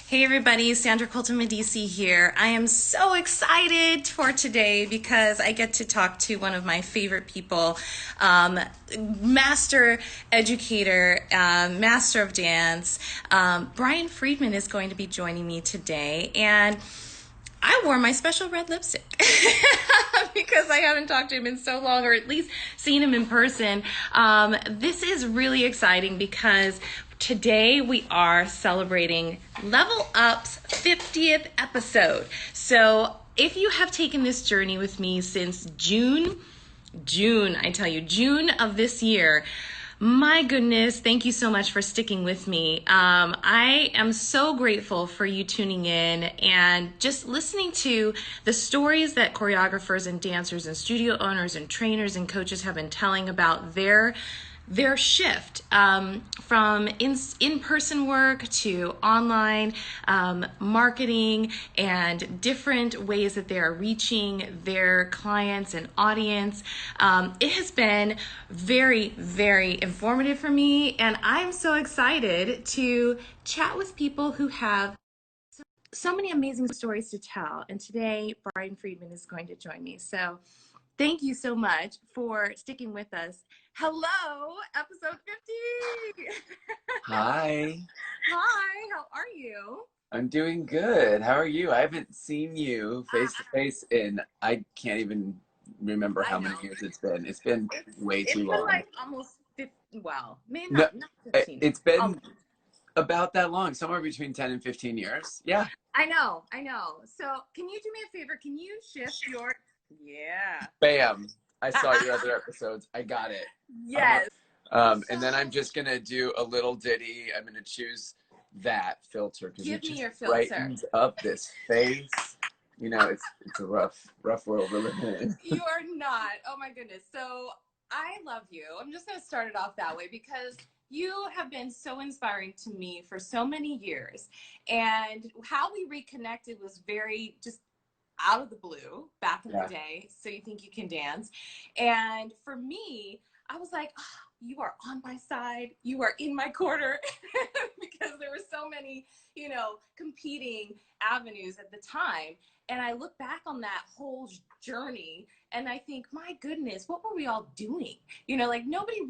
Hey everybody, Sandra Colton Medici here. I am so excited for today because I get to talk to one of my favorite people, master educator, master of dance. Brian Friedman is going to be joining me today, and I wore my special red lipstick because I haven't talked to him in so long, or at least seen him in person. This is really exciting because today we are celebrating Level Up's 50th episode. So if you have taken this journey with me since June of this year, my goodness, thank you so much for sticking with me. I am so grateful for you tuning in and just listening to the stories that choreographers and dancers and studio owners and trainers and coaches have been telling about their shift from in-person work to online marketing and different ways that they are reaching their clients and audience. It has been very, very informative for me, and I'm so excited to chat with people who have so many amazing stories to tell. And today, Brian Friedman is going to join me. So thank you so much for sticking with us. Hello, episode 50. Hi, Hi, how are you? I'm doing good. How are you? I haven't seen you face to face in, I can't even remember I how know. many years it's been. It's been way It's too been long. like almost 50, well, maybe No, not 15. it's Oh, been about that long, somewhere between 10 and 15 years. Yeah. I know. So can you do me a favor? Can you shift your, yeah. Bam. I saw your other episodes. I got it. Yes. And then I'm just gonna do a little ditty. I'm gonna choose that filter because Give it me just your filter. brightens up this face. You know, it's a rough world we're living in. You are not. Oh my goodness. So I love you. I'm just going to start it off that way because you have been so inspiring to me for so many years. And how we reconnected was very just out of the blue back in the Yeah. day. So you think you can dance. And for me, I was like, oh, you are on my side. You are in my corner because there were so many, competing avenues at the time. And I look back on that whole journey and I think, my goodness, what were we all doing? Like It nobody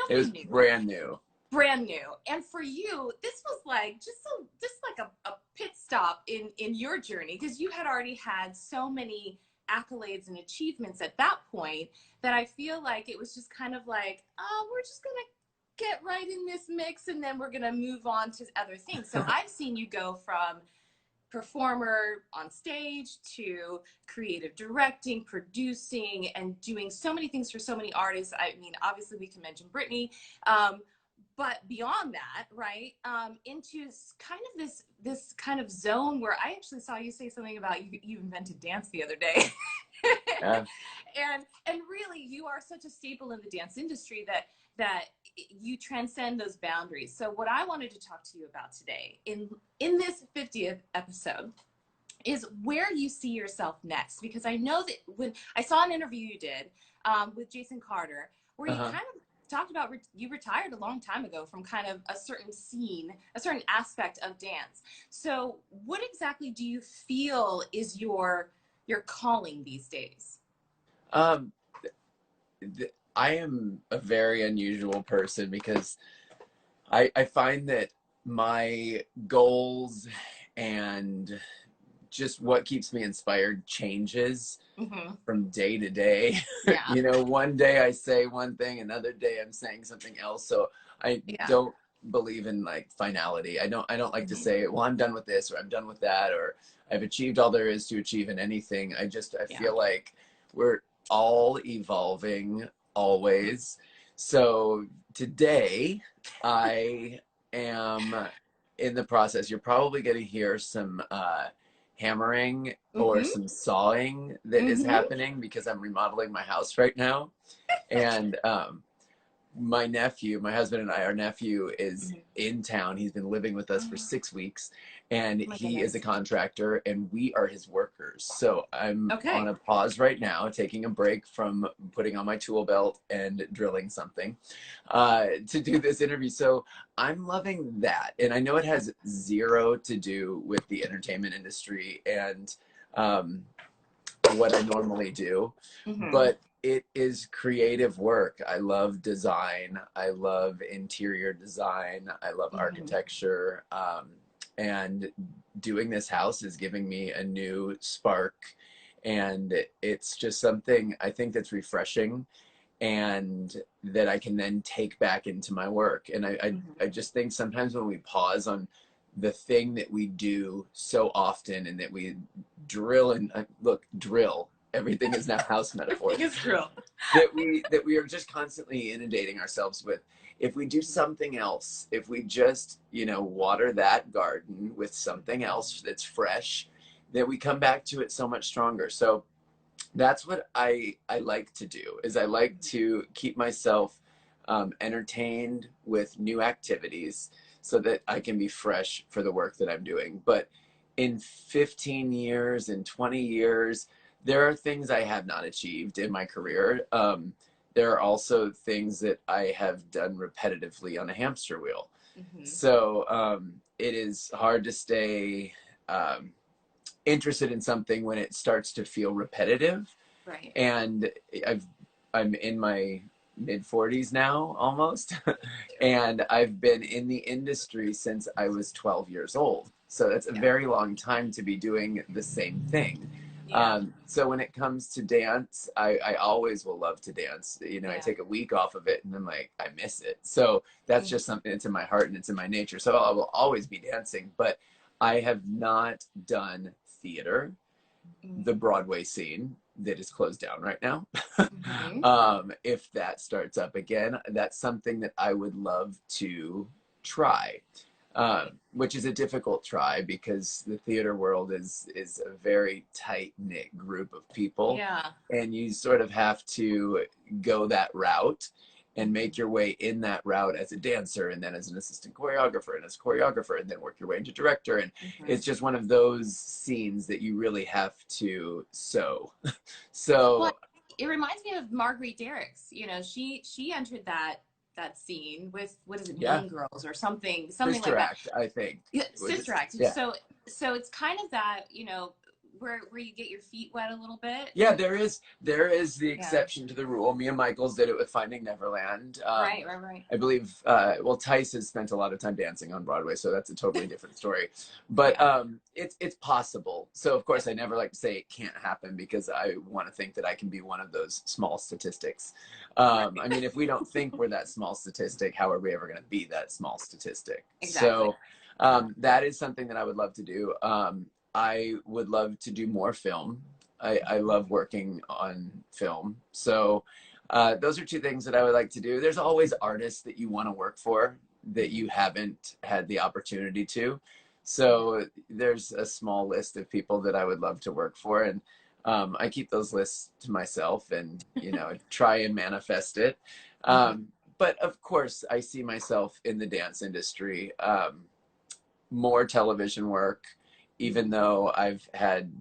was knew. brand new. Brand new. And for you, this was like just like a pit stop in your journey because you had already had so many accolades and achievements at that point that I feel like it was just kind of like, oh, we're just gonna get right in this mix and then we're gonna move on to other things. So I've seen you go from performer on stage to creative directing, producing, and doing so many things for so many artists. I mean, obviously we can mention Britney, but beyond that, right, into kind of this kind of zone where I actually saw you say something about you invented dance the other day. Yeah. and really you are such a staple in the dance industry that you transcend those boundaries. So what I wanted to talk to you about today in this 50th episode is where you see yourself next, because I know that when I saw an interview you did with Jason Carter where you Uh-huh. kind of talked about you retired a long time ago from kind of a certain scene, a certain aspect of dance. So what exactly do you feel is your calling these days? Um, I am a very unusual person because I find that my goals and just what keeps me inspired changes Mm-hmm. from day to day. Yeah. One day I say one thing, another day I'm saying something else. So I Yeah. don't believe in like finality. I don't like to Mm-hmm. say, well, I'm done with this or I'm done with that or I've achieved all there is to achieve in anything. I Yeah. feel like we're all evolving always. So today I am in the process. You're probably going to hear some hammering or Mm-hmm. some sawing that is Mm-hmm. happening because I'm remodeling my house right now. And my nephew, my husband and I, our nephew is Mhm. in town. He's been living with us for 6 weeks, and Oh my he is a goodness. contractor, and we are his workers. So I'm on Okay. a pause right now, taking a break from putting on my tool belt and drilling something to do this interview. So I'm loving that. And I know it has zero to do with the entertainment industry and um, what I normally do, Hmm. but it is creative work. I love design. I love interior design. I love Hmm. architecture. And doing this house is giving me a new spark. And it's just something I think that's refreshing and that I can then take back into my work. And I Hmm. just think sometimes when we pause on the thing that we do so often and that we drill and drill, everything is now house metaphors, Biggest drill. that we are just constantly inundating ourselves with. If we do something else, if we just, water that garden with something else that's fresh, that we come back to it so much stronger. So that's what I like to do is I like to keep myself entertained with new activities so that I can be fresh for the work that I'm doing. But in 15 years, in 20 years, there are things I have not achieved in my career. There are also things that I have done repetitively on a hamster wheel. Hmm. So it is hard to stay interested in something when it starts to feel repetitive. Right. And I've I'm in my mid 40s now almost, and I've been in the industry since I was 12 years old. So that's a Yeah. very long time to be doing the same thing. Yeah. So when it comes to dance, I always will love to dance. I Yeah. take a week off of it and I'm like, I miss it. So that's Mhm. just something that's in my heart and it's in my nature. So I will always be dancing, but I have not done theater, the Broadway scene that is closed down right now. Mhm. If that starts up again, that's something that I would love to try, Right. which is a difficult try because the theater world is a very tight knit group of people, Yeah. and you sort of have to go that route and make Mhm. your way in that route as a dancer and then as an assistant choreographer and as a choreographer and then work your way into director. And Mhm. it's just one of those scenes that you really have to sow. Well, So it reminds me of Marguerite Derricks. She entered that scene with, what is it, yeah, Mean Girls or something like Sister that. Act, I think. Yeah, Was it? Sister Act. Yeah. So it's kind of that, where you get your feet wet a little bit. Yeah, there is the Yeah. exception to the rule. Mia Michaels did it with Finding Neverland. Right. Right. Right. I believe, well, Tice has spent a lot of time dancing on Broadway, so that's a totally different story. But Yeah. it's possible. So of course, I never like to say it can't happen because I want to think that I can be one of those small statistics. Right. I mean, if we don't think we're that small statistic, how are we ever going to be that small statistic? Exactly. So Yeah. that is something that I would love to do. I would love to do more film. I love working on film. So those are two things that I would like to do. There's always artists that you want to work for that Mhm. you haven't had the opportunity to. Yeah. So there's a small list of people that I would love to work for. And I keep those lists to myself and, try and manifest it. Mhm. But of course, I see myself in the dance industry. More television work, even Mhm. though I've had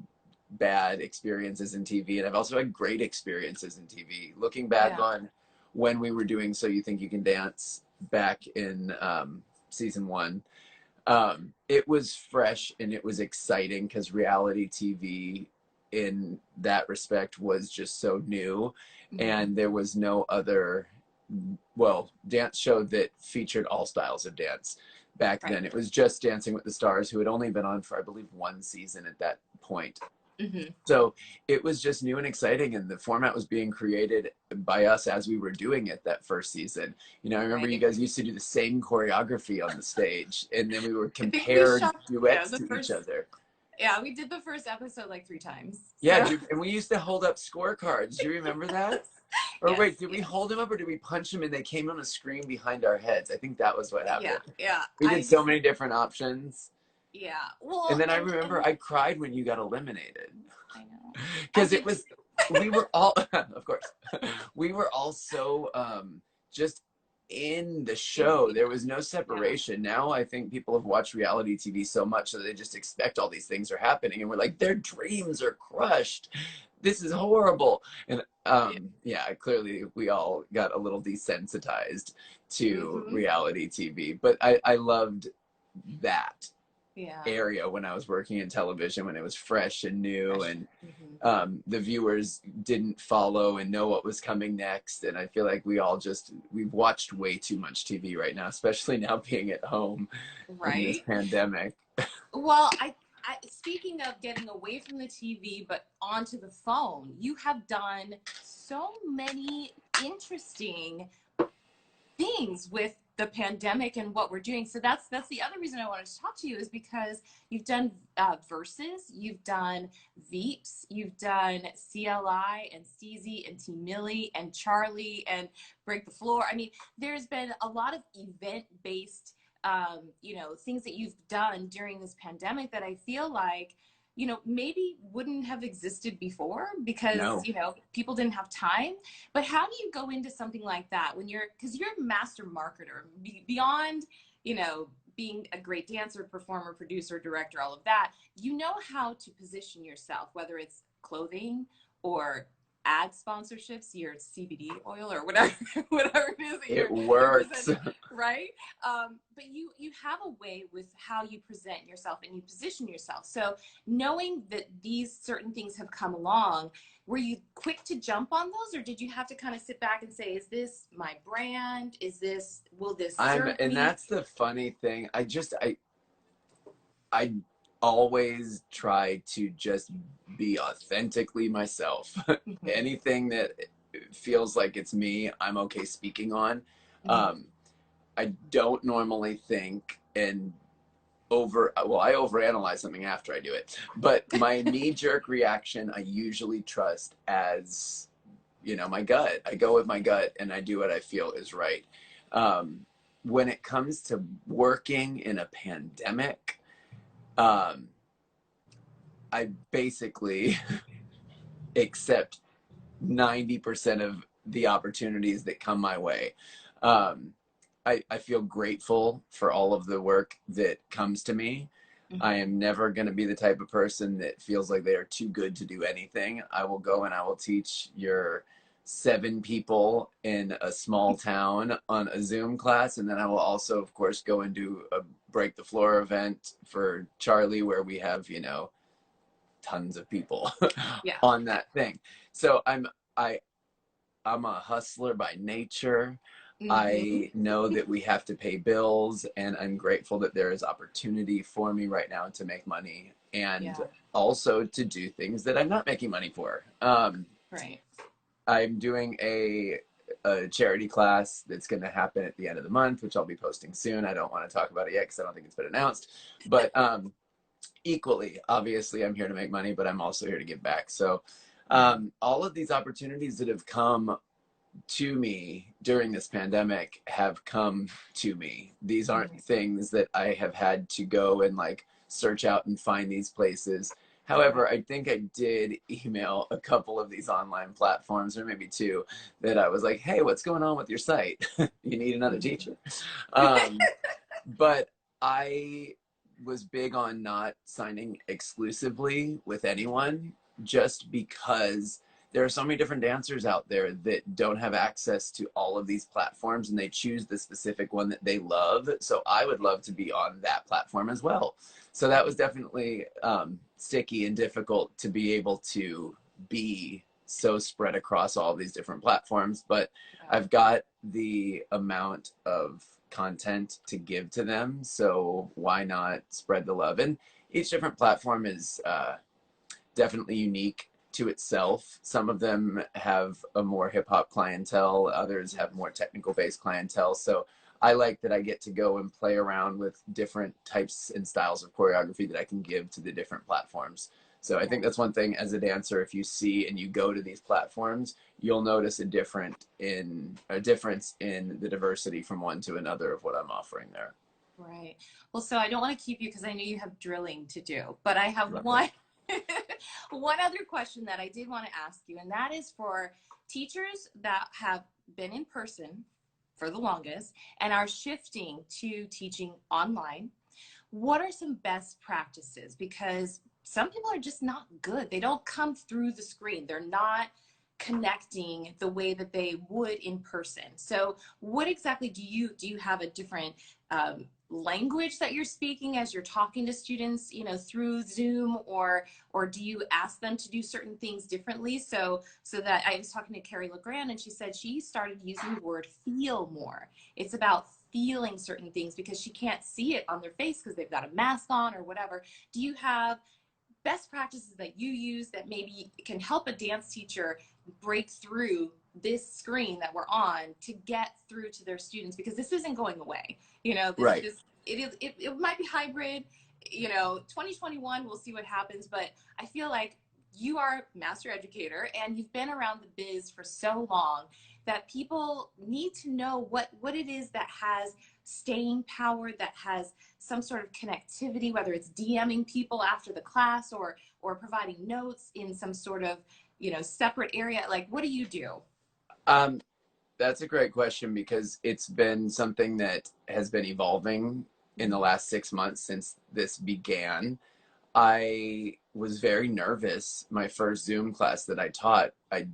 bad experiences in TV, and I've also had great experiences in TV. Looking back Yeah. on when we were doing So You Think You Can Dance back in season one, it was fresh and it was exciting because reality TV in that respect was just so new, Mhm. and there was no other, well, dance show that featured all styles of dance back Right. then. It was just Dancing with the Stars, who had only been on for, I believe, one season at that point. Mhm. So it was just new and exciting, and the format was being created by us as we were doing it that first season. I remember you Right. guys used to do the same choreography on the stage, and then we would I think we compare shot, duets the to each first. other. Yeah, we did the first episode like 3 times. Yeah, So and we used to hold up scorecards. Do you remember that? Or yes, wait, did we yes, hold them up or did we punch them and they came on a screen behind our heads? I think that was what yeah, happened. yeah. We did so many different options. Yeah. And Well, then I and remember I cried when you got eliminated. I know. I Because it did was, too. we were all, of course, we were all so just in the show. There was no separation. Now I think people have watched reality TV so much that they just expect all these things are happening, and we're like, their dreams are crushed. This is horrible. And yeah, clearly we all got a little desensitized to reality TV, but I loved that area when I was working in television, when it was fresh and new, and the viewers didn't follow and know what was coming next. And I feel like we've watched way too much TV right now, especially now being at home in this pandemic. Well, speaking of getting away from the TV but onto the phone, you have done so many interesting things with the pandemic and what we're doing. So that's the other reason I wanted to talk to you, is because you've done Versus, you've done Veeps, you've done CLI and Steezy and Team Millie and Charlie and Break the Floor. I mean, there's been a lot of event-based things that you've done during this pandemic that I feel like, maybe wouldn't have existed before because, people didn't have time. But how do you go into something like that because you're a master marketer beyond, being a great dancer, performer, producer, director, all of that, how to position yourself, whether it's clothing or ad sponsorships, your CBD oil or whatever, whatever it is. It works. Right? But you have a way with how you present yourself and you position yourself. So knowing that these certain things have come along, were you quick to jump on those, or did you have to kind of sit back and say, is this my brand? Will this serve me? And that's the funny thing. I always try to just be authentically myself. Anything that feels like it's me, I'm okay speaking on. I don't normally think and I overanalyze something after I do it, but my knee-jerk reaction I usually trust as, my gut. I go with my gut and I do what I feel is right. When it comes to working in a pandemic, I basically accept 90% of the opportunities that come my way. I feel grateful for all of the work that comes to me. I am never going to be the type of person that feels like they are too good to do anything. I will go and I will teach your 7 people in a small town on a Zoom class. And then I will also, of course, go and do a Break the Floor event for Charlie, where we have, tons of people on that thing. So I'm a hustler by nature. I know that we have to pay bills, and I'm grateful that there is opportunity for me right now to make money and also to do things that I'm not making money for. Right. I'm doing a charity class that's going to happen at the end of the month, which I'll be posting soon. I don't want to talk about it yet because I don't think it's been announced. But equally, obviously, I'm here to make money, but I'm also here to give back. So all of these opportunities that have come to me during this pandemic have come to me. These aren't things that I have had to go and search out and find these places. However, I think I did email a couple of these online platforms, or maybe 2, that I was like, hey, what's going on with your site? You need another teacher? But I was big on not signing exclusively with anyone, just because there are so many different dancers out there that don't have access to all of these platforms, and they choose the specific one that they love. So I would love to be on that platform as well. So that was definitely sticky and difficult to be able to be so spread across all these different platforms. But I've got the amount of content to give to them, so why not spread the love? And each different platform is definitely unique to itself. Some of them have a more hip-hop clientele, others have more technical based clientele. So I like that I get to go and play around with different types and styles of choreography that I can give to the different platforms. So I think that's one thing as a dancer. If you see and you go to these platforms, you'll notice a difference in the diversity from one to another of what I'm offering there. Right. Well, so I don't want to keep you because I know you have drilling to do, but I have one other question that I did want to ask you, and that is for teachers that have been in person for the longest and are shifting to teaching online, what are some best practices? Because some people are just not good. They don't come through the screen. They're not connecting the way that they would in person. So what exactly do you have a different language that you're speaking as you're talking to students, you know, through Zoom, or do you ask them to do certain things differently? So that I was talking to Carrie LeGrand, and she said she started using the word feel more. It's about feeling certain things because she can't see it on their face because they've got a mask on or whatever. Do you have best practices that you use that maybe can help a dance teacher break through this screen that we're on to get through to their students? Because this isn't going away. You know, Right. it might be hybrid, you know, 2021, we'll see what happens, but I feel like you are a master educator and you've been around the biz for so long that people need to know what it is that has staying power, that has some sort of connectivity, whether it's DMing people after the class or providing notes in some sort of, you know, separate area. Like, what do you do? That's a great question because it's been something that has been evolving in the last 6 months since this began. I was very nervous my first Zoom class that I taught. I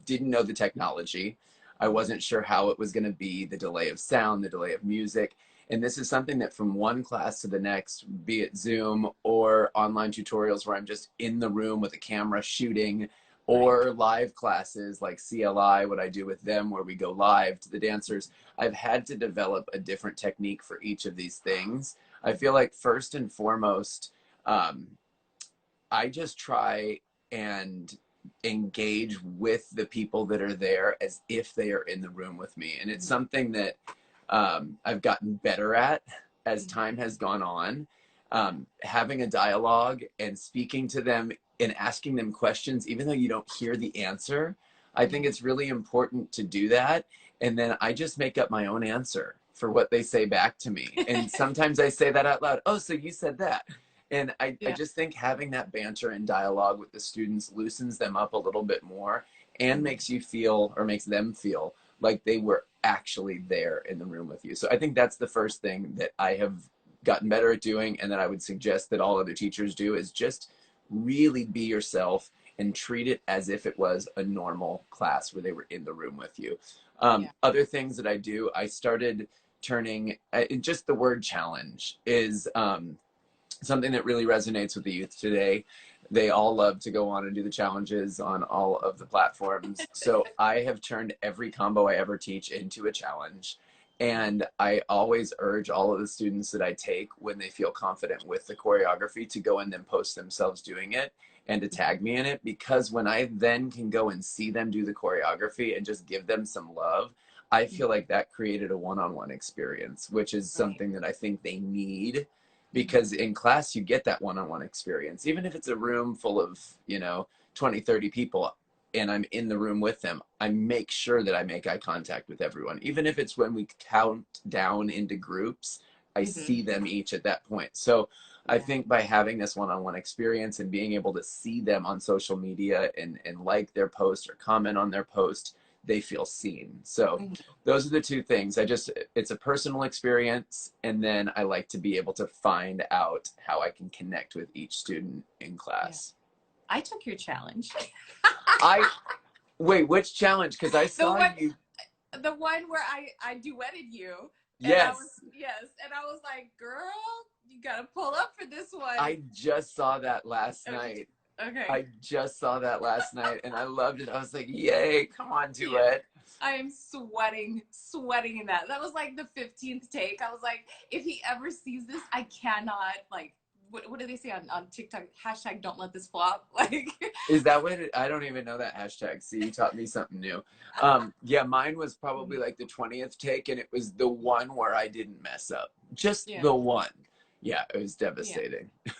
didn't know the technology. I wasn't sure how it was going to be, the delay of sound, the delay of music. And this is something that from one class to the next, be it Zoom or online tutorials where I'm just in the room with a camera shooting, or live classes like CLI, what I do with them where we go live to the dancers, I've had to develop a different technique for each of these things. I feel like first and foremost, I just try and engage with the people that are there as if they are in the room with me. And it's something that I've gotten better at as time has gone on. Having a dialogue and speaking to them and asking them questions, even though you don't hear the answer, I think it's really important to do that. And then I just make up my own answer for what they say back to me. And sometimes I say that out loud. Oh, so you said that. And I just think having that banter and dialogue with the students loosens them up a little bit more and makes you feel, or makes them feel, like they were actually there in the room with you. So I think that's the first thing that I have gotten better at doing, and that I would suggest that all other teachers do, is just really be yourself and treat it as if it was a normal class where they were in the room with you. Other things that I do, I started turning, just the word challenge is something that really resonates with the youth today. They all love to go on and do the challenges on all of the platforms. So I have turned every combo I ever teach into a challenge. And I always urge all of the students that I take, when they feel confident with the choreography, to go and then post themselves doing it and to tag me in it. Because when I then can go and see them do the choreography and just give them some love, I feel like that created a one-on-one experience, which is something that I think they need. Because in class, you get that one-on-one experience. Even if it's a room full of, 20, 30 people, and I'm in the room with them, I make sure that I make eye contact with everyone. Even if it's when we count down into groups, I see them each at that point. So I think by having this one-on-one experience and being able to see them on social media and like their post or comment on their post, they feel seen. So those are the two things. It's a personal experience, and then I like to be able to find out how I can connect with each student in class. I took your challenge. Wait, which challenge? Because I saw you. The one where I duetted you. Yes. And I was like, girl, you gotta pull up for this one. I just saw that last night. Okay. I just saw that last night and I loved it. I was like, yay, come on, duet. I am sweating in that. That was like the 15th take. I was like, if he ever sees this, I cannot, like, what do they say on TikTok? Hashtag don't let this flop. Like, is that what I don't even know that hashtag. See, you taught me something new. Yeah, mine was probably like the 20th take, and it was the one where I didn't mess up. Just the one. Yeah, it was devastating. Yeah.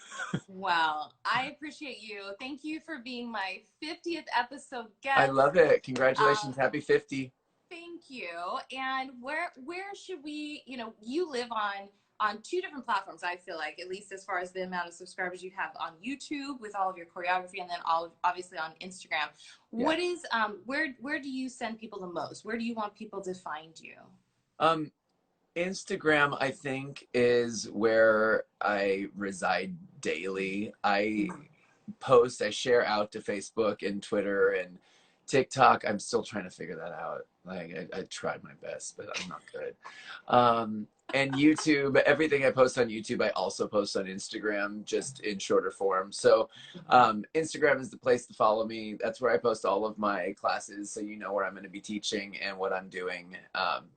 Wow. I appreciate you. Thank you for being my 50th episode guest. I love it. Congratulations. Happy 50. Thank you. And where should we, you live on two different platforms, I feel like, at least as far as the amount of subscribers you have on YouTube with all of your choreography, and then obviously on Instagram. Yeah. What is, where do you send people the most? Where do you want people to find you? Um, Instagram, I think, is where I reside daily. I share out to Facebook and Twitter and TikTok. I'm still trying to figure that out. Like I tried my best, but I'm not good. And YouTube, everything I post on YouTube, I also post on Instagram, just in shorter form. So Instagram is the place to follow me. That's where I post all of my classes, so you know where I'm going to be teaching and what I'm doing.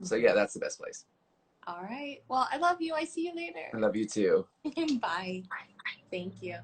So yeah, that's the best place. All right. Well, I love you. I see you I later. love you too. Bye. Thank you.